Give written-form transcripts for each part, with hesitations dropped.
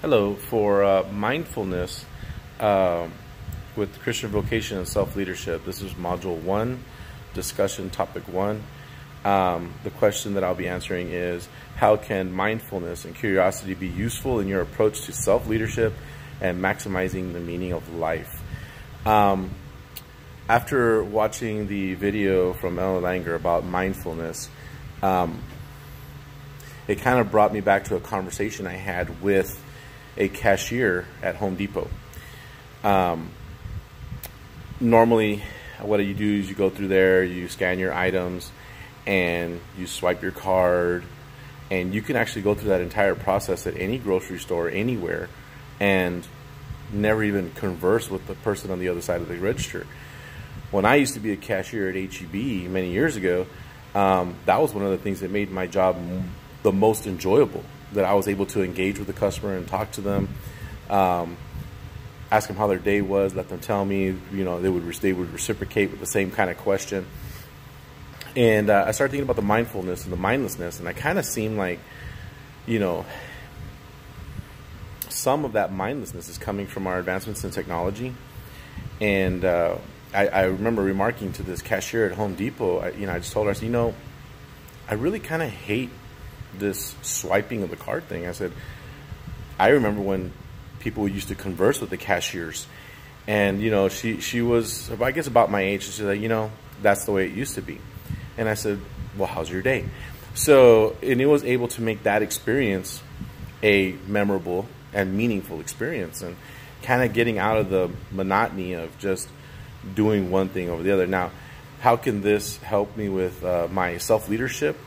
Hello, for mindfulness with Christian vocation and self-leadership. This is Module 1, Discussion Topic 1. The question that I'll be answering is, how can mindfulness and curiosity be useful in your approach to self-leadership and maximizing the meaning of life? After watching the video from Ellen Langer about mindfulness, it kind of brought me back to a conversation I had with a cashier at Home Depot. Normally, what you do is you go through there, you scan your items, and you swipe your card, and you can actually go through that entire process at any grocery store, anywhere, and never even converse with the person on the other side of the register. When I used to be a cashier at H-E-B many years ago, that was one of the things that made my job the most enjoyable, that I was able to engage with the customer and talk to them, ask them how their day was, let them tell me, they would reciprocate with the same kind of question. And I started thinking about the mindfulness and the mindlessness, and I kind of seemed like, some of that mindlessness is coming from our advancements in technology. And I remember remarking to this cashier at Home Depot, I just told her, I said, I really kind of hate this swiping of the card thing. I said, I remember when people used to converse with the cashiers, and she was, I guess, about my age. She said, that's the way it used to be. And I said, well, how's your day? So, and it was able to make that experience a memorable and meaningful experience, and kind of getting out of the monotony of just doing one thing over the other. Now, how can this help me with my self-leadership?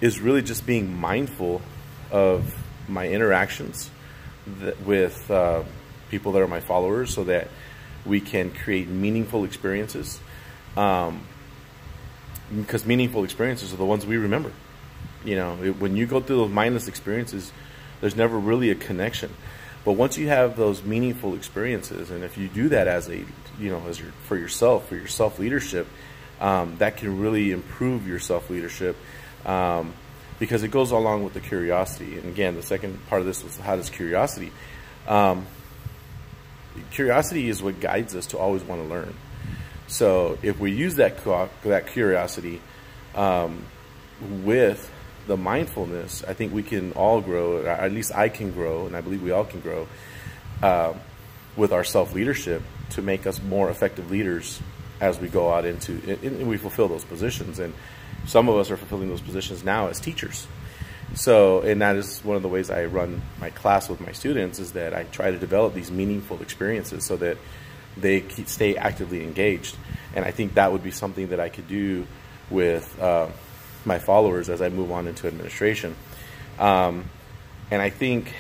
Is really just being mindful of my interactions with people that are my followers, so that we can create meaningful experiences. Because meaningful experiences are the ones we remember. When you go through those mindless experiences, there's never really a connection. But once you have those meaningful experiences, and if you do that as for your self-leadership, that can really improve your self-leadership. Because it goes along with the curiosity. And again, the second part of this was, how does curiosity? Curiosity is what guides us to always want to learn. So if we use that curiosity with the mindfulness, I think we can all grow, or at least I can grow, and I believe we all can grow with our self-leadership to make us more effective leaders as we go out into, and we fulfill those positions. And some of us are fulfilling those positions now as teachers. So, and that is one of the ways I run my class with my students, is that I try to develop these meaningful experiences so that they stay actively engaged. And I think that would be something that I could do with my followers as I move on into administration. And I think,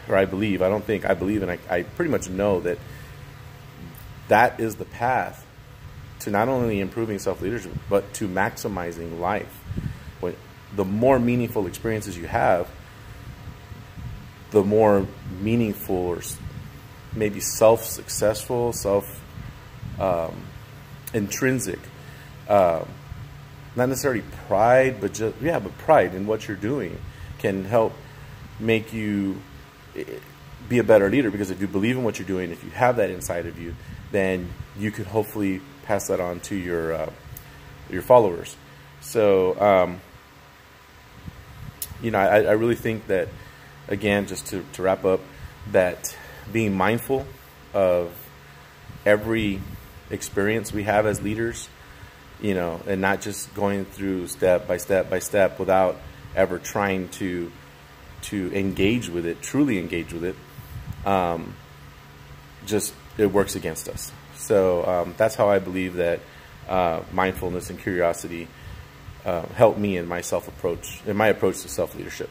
or I believe, I believe, and I pretty much know that that is the path to not only improving self-leadership, but to maximizing life. The more meaningful experiences you have, the more meaningful, or maybe self-successful, intrinsic, not necessarily pride, but but pride in what you're doing can help make you be a better leader. Because if you believe in what you're doing, if you have that inside of you, then you could hopefully pass that on to your followers. So, I really think that, again, just to wrap up, that being mindful of every experience we have as leaders, and not just going through step by step by step without ever trying to engage with it, truly engage with it, it works against us. So that's how I believe that mindfulness and curiosity help me in my approach to self-leadership.